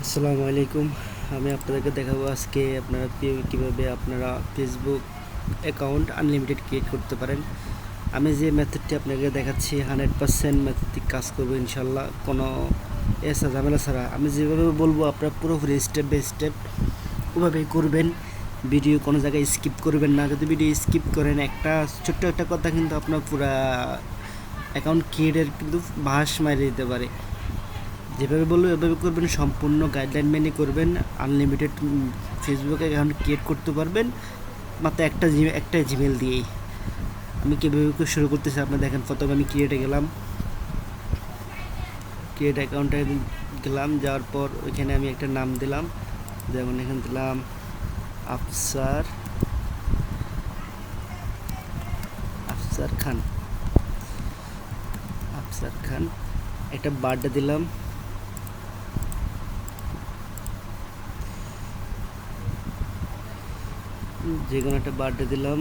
আসসালামু আলাইকুম। আমি আপনাদেরকে দেখাবো আজকে আপনারা কীভাবে আপনারা ফেসবুক অ্যাকাউন্ট আনলিমিটেড ক্রিয়েট করতে পারেন। আমি যে মেথডটি আপনাকে দেখাচ্ছি 100% মেথডটি কাজ করবে ইনশাল্লাহ, কোনো ঝামেলা ছাড়া। আমি যেভাবে বলবো আপনারা পুরোপুরি স্টেপ বাই স্টেপ ওভাবেই করবেন। ভিডিও কোনো জায়গায় স্কিপ করবেন না। যদি ভিডিও স্কিপ করেন ছোট্ট একটা কথা কিন্তু আপনার পুরা অ্যাকাউন্ট ক্রিয়েটের কিন্তু বাঁশ মারিয়ে দিতে পারে। যেভাবে বলবো এভাবে করবেন, সম্পূর্ণ গাইডলাইন মেনে করবেন। আনলিমিটেড ফেসবুক অ্যাকাউন্ট ক্রিয়েট করতে পারবেন মাত্র একটা জিমেল দিয়েই। আমি কীভাবে শুরু করতেছি আপনি দেখেন। প্রথমে আমি ক্রিয়েটে গেলাম, ক্রিয়েট অ্যাকাউন্টে গেলাম, যাওয়ার পর ওইখানে আমি একটা নাম দিলাম, যেমন এখানে দিলাম আফসার খান। একটা বার্থডে দিলাম, যে কোনো একটা বার্থডে দিলাম।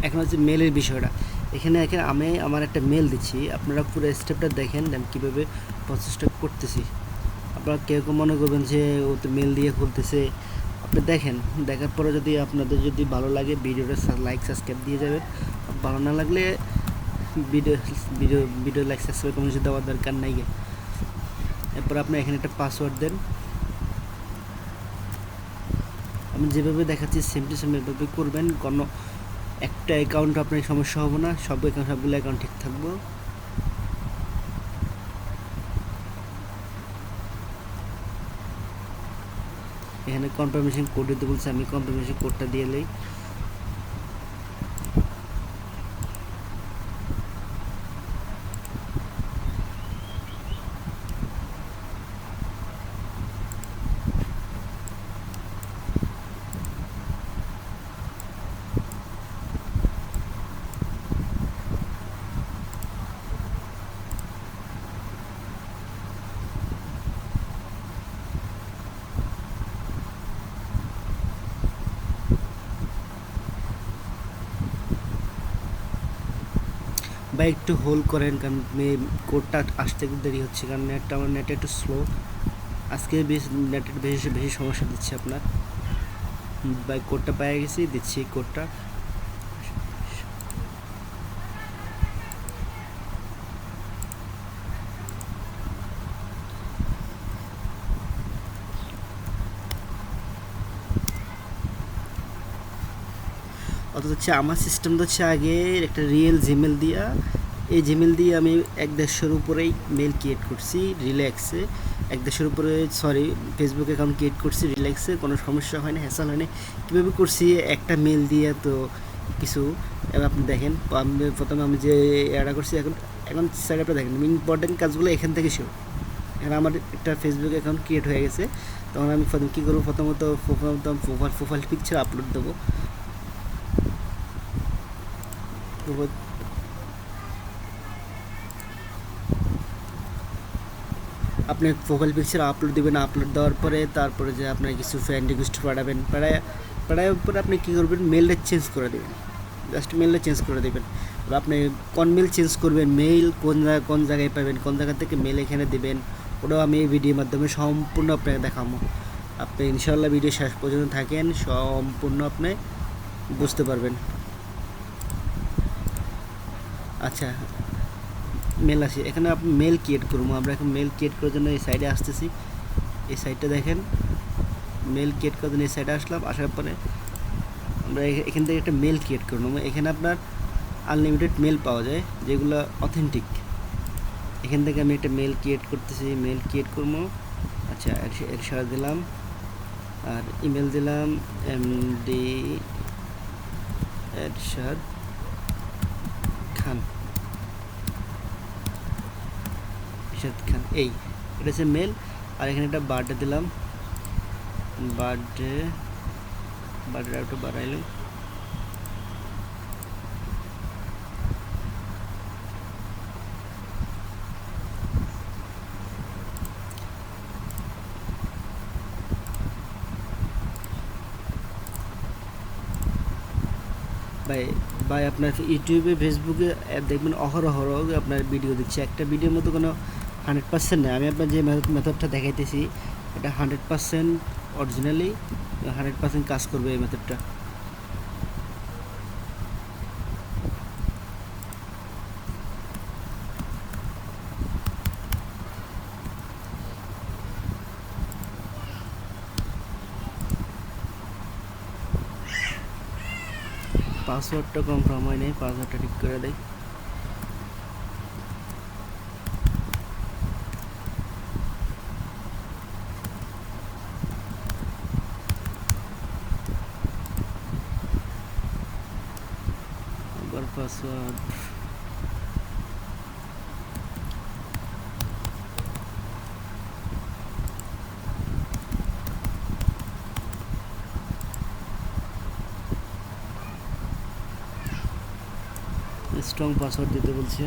এখন হচ্ছে মেলের বিষয়টা। এখানে আমি আমার একটা মেল দিচ্ছি, আপনারা পুরো স্টেপটা দেখেন আমি কীভাবে প্রসেসটা করতেছি। আপনারা কেউ মনে করবেন যে ও তো মেল দিয়ে খুলতেছে, আপনি দেখেন। দেখার পরে যদি আপনাদের ভালো লাগে ভিডিওটা লাইক সাবস্ক্রাইব দিয়ে যাবেন। ভালো না লাগলে ভিডিও লাইক সাবস্ক্রাইব কোনো কিছু দেওয়ার দরকার নাই। এরপর আপনি এখানে একটা পাসওয়ার্ড দেন। আমি যেভাবে দেখাচ্ছি সেম টু সেম এভাবে করবেন। কোনো একটা অ্যাকাউন্ট আপনার সমস্যা হবে না, সবগুলো অ্যাকাউন্ট ঠিক থাকবো। এখানে কনফার্মেশন কোড দিতে বলছে, আমি কনফার্মেশন কোডটা দিয়ে নিই। বা একটু হোল্ড করেন, কারণ কোডটা আসতে একটু দেরি হচ্ছে, কারণ আমার নেট একটু স্লো আজকে। নেটের বেশি সমস্যা দিচ্ছে আপনার। বা কোডটা পেয়ে গেছি, দিচ্ছি কোডটা। অর্থাৎ হচ্ছে আমার সিস্টেমটা হচ্ছে আগে একটা রিয়েল জিমেল দিয়া, এই জিমেল দিয়ে আমি 150-এর উপরেই মেল ক্রিয়েট করছি রিল্যাক্সে। 150-এর উপরে ফেসবুক অ্যাকাউন্ট ক্রিয়েট করছি রিল্যাক্সে, কোনো সমস্যা হয় না, হ্যাসাল হয় না। কীভাবে করছি একটা মেল দিয়ে তো কিছু। এবার আপনি দেখেন, প্রথমে আমি যে অ্যাডা করছি, এখন সাইড আপটা দেখেন, ইম্পর্টেন্ট কাজগুলো এখান থেকে শুরু। এখন আমার একটা ফেসবুক অ্যাকাউন্ট ক্রিয়েট হয়ে গেছে। তখন আমি কী করবো, প্রথমত প্রোফাইল পিকচার আপলোড দেবো। আপনি প্রোফাইল পিকচার আপলোড দেবেন। আপলোড দেওয়ার পরে তারপরে যে আপনার কিছু ফ্রেন্ড রিকোয়েস্ট পাঠাবেন, পাঠানোর পরে আপনি কী করবেন, মেলটা চেঞ্জ করে দেবেন। জাস্ট মেলটা চেঞ্জ করে দেবেন। আপনি কোন মেল চেঞ্জ করবেন, মেইল কোন জায়গায় পাবেন, কোন জায়গা থেকে মেল এখানে দেবেন, ওটাও আমি এই ভিডিওর মাধ্যমে সম্পূর্ণ আপনাকে দেখাবো। আপনি ইনশাল্লাহ ভিডিও শেষ পর্যন্ত থাকেন, সম্পূর্ণ আপনি বুঝতে পারবেন। আচ্ছা, মেল আসি, এখানে আপনি মেল ক্রিয়েট করবো। আমরা এখন মেল ক্রিয়েট করার জন্য এই সাইডে আসতেছি। এই সাইডটা দেখেন, মেল ক্রিয়েট করার জন্য এই সাইডে আসলাম। আসার পরে আমরা এখান থেকে একটা মেল ক্রিয়েট করে নেবো। এখানে আপনার আনলিমিটেড মেল পাওয়া যায় যেগুলো অথেন্টিক। এখান থেকে আমি একটা মেল ক্রিয়েট করতেছি, মেল ক্রিয়েট করবো। আচ্ছা, এরশাদ দিলাম আর ইমেল দিলাম এমডি এরশাদ খান। এই এটা হচ্ছে মেল। আর এখানে একটা বার্থডে দিলাম, বার্থডে একটু বাড়াইলাম। ভাই আপনার ইউটিউবে ফেসবুকে দেখবেন অহরহ আপনার ভিডিও দিচ্ছে, একটা ভিডিওর মতো কোনো 100% না, আমি আপনার যে মেথডটা দেখাইতেছি এটা 100% অরিজিনালি 100% কাজ করবে এই মেথডটা। পাসওয়ার্ডটা কনফার্ম হয় নাই, পাসওয়ার্ডটা ঠিক করে দেয়। আবার পাসওয়ার্ড, স্ট্রং পাসওয়ার্ড দিতে বলছে।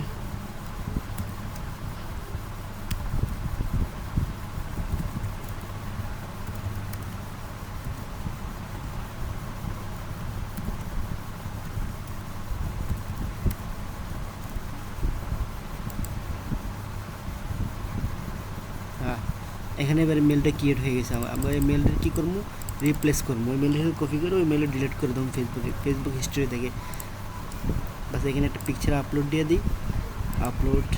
হ্যাঁ, এখানে এবারে মেলটা ক্রিয়েট হয়ে গেছে। আমরা এই মেলটা কী করবো, রিপ্লেস করবো। ওই মেলটা কপি করে ওই মেলে ডিলিট করে দেবো ফেসবুক হিস্ট্রি থেকে। বাস এখানে একটা পিকচার আপলোড দিয়ে দিই, আপলোড।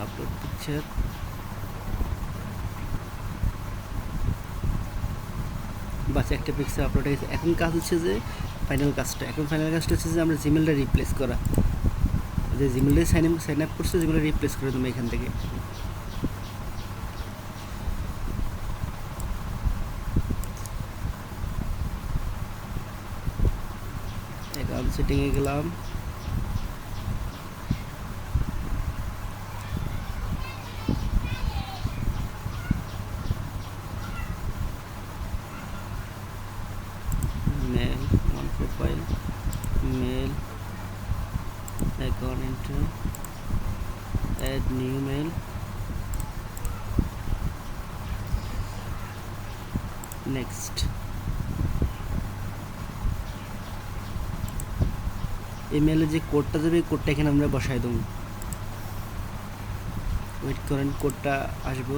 আপলোড পিকচার, বাস একটা পিকচার আপলোড হয়ে গেছে। এখন কাজ হচ্ছে যে ফাইনাল কাজটা হচ্ছে যে আমরা জিমেলটা রিপ্লেস করা। যে জিমেলটা সাইন আপ করছে যেগুলো রিপ্লেস করে দেবো এখান থেকে। অ্যাকাউন্ট সেটিংয়ে গেলাম, mail one profile, mail account enter, add new mail, next. ইমেলে যে কোডটা দেবে এই কোডটা এখানে আমরা বসাই দেবো। ওয়েট করেন, কোডটা আসবো।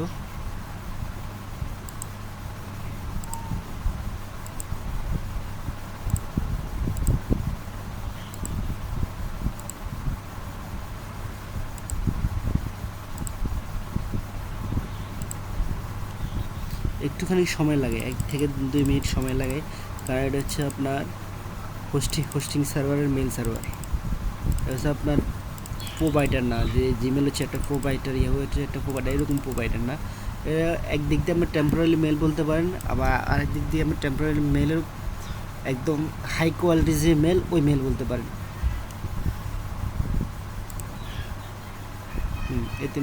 একটুখানি সময় লাগে, 1 থেকে 2 মিনিট সময় লাগে, কারণ এটা হচ্ছে আপনার হোস্টিং সার্ভারের মেল সার্ভার। এটা হচ্ছে আপনার প্রোভাইডার না, যে জিমেল হচ্ছে একটা প্রোভাইডার, ইয়ে হচ্ছে একটা প্রোভাইডার, এরকম প্রোভাইডার না। একদিক দিয়ে আমরা টেম্পোরারি মেল বলতে পারেন, আবার আরেক দিক দিয়ে আমরা টেম্পোরারি মেলের একদম হাই কোয়ালিটি যে মেল, ওই মেল বলতে পারেন। এতে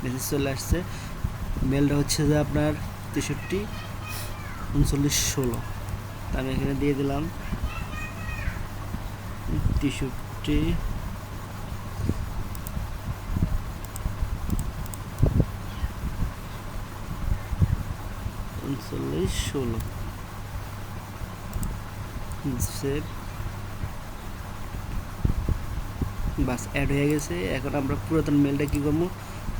মেসেজ চলে আসছে। মেলটা হচ্ছে যে আপনার 633916। তা আমি এখানে দিয়ে দিলাম 633916 সেভ। বাস অ্যাড হয়ে গেছে। এখন আমরা পুরাতন মেলটা কী করবো,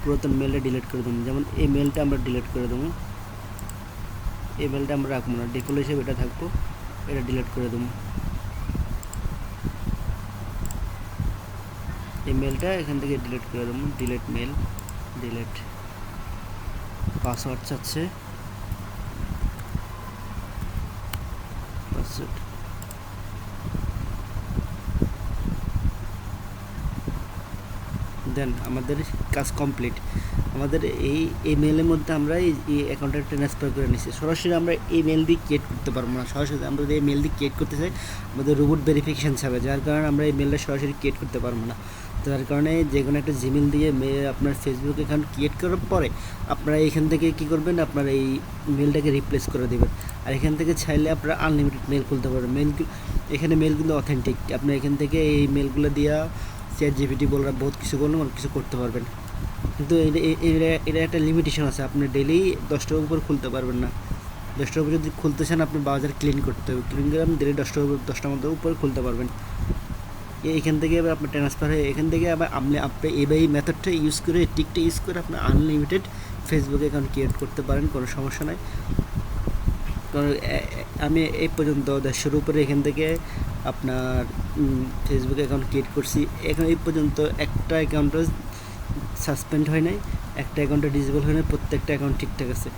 পুরাতন মেলটা ডিলিট করে দেবো। যেমন এই মেলটা আমরা ডিলিট করে দেবো, এই মেলটা আমরা রাখবো না, ডিফল্ট হিসেবে এটা থাকবো, এটা ডিলিট করে দেবো। এই মেলটা এখান থেকে ডিলিট করে দেবো, ডিলিট মেল, ডিলিট। পাসওয়ার্ড চাচ্ছে, পাসওয়ার্ড দেন। আমাদের কাজ কমপ্লিট। আমাদের এই মেলের মধ্যে আমরা এই অ্যাকাউন্টটা ট্রান্সফার করে নিচ্ছি। সরাসরি আমরা এই মেল দিয়ে ক্রিয়েট করতে পারবো না। সরাসরি আমরা যদি এই মেল দিয়ে ক্রিয়েট করতে চাই আমাদের রোবট ভেরিফিকেশান ছাড়বে, যার কারণে আমরা এই মেলটা সরাসরি ক্রিয়েট করতে পারবো না। যার কারণে যে কোনো একটা জিমেল দিয়ে আপনার ফেসবুক অ্যাকাউন্ট ক্রিয়েট করার পরে আপনারা এখান থেকে কী করবেন, আপনার এই মেলটাকে রিপ্লেস করে দেবেন। আর এখান থেকে চাইলে আপনারা আনলিমিটেড মেল খুলতে পারবেন। এখানে মেলগুলো অথেন্টিক। আপনি এখান থেকে এই মেলগুলো দিয়ে চ্যাট জিপিটি বলরা বহুত কিছু করলে অনেক কিছু করতে পারবেন। কিন্তু এটা একটা লিমিটেশন আছে, আপনি ডেইলি 10টার উপর খুলতে পারবেন না। 10টার উপর যদি খুলতে চান আপনি ব্রাউজার ক্লিন করতে হবে, ক্লিন করে আপনি ডেইলি 10টার মধ্যে উপরে খুলতে পারবেন। এইখান থেকে আবার আপনার ট্রান্সফার হয়ে এখান থেকে আবার আপনি এই মেথডটা ইউজ করে, টিকটা ইউজ করে আপনার আনলিমিটেড ফেসবুক অ্যাকাউন্ট ক্রিয়েট করতে পারেন, কোনো সমস্যা নাই। কারণ আমি এই পর্যন্ত 150-এর উপরে এখান থেকে আপনার ফেসবুক অ্যাকাউন্ট ক্রিয়েট করছি। এখন এই পর্যন্ত একটা অ্যাকাউন্টও সাসপেন্ড হয় নাই, একটা অ্যাকাউন্টে ডিসেবল হয় নাই, প্রত্যেকটা অ্যাকাউন্ট ঠিকঠাক আছে।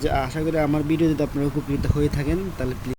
যা আশা করি আমার ভিডিও যদি আপনারা উপকৃত হয়ে থাকেন তাহলে প্লিজ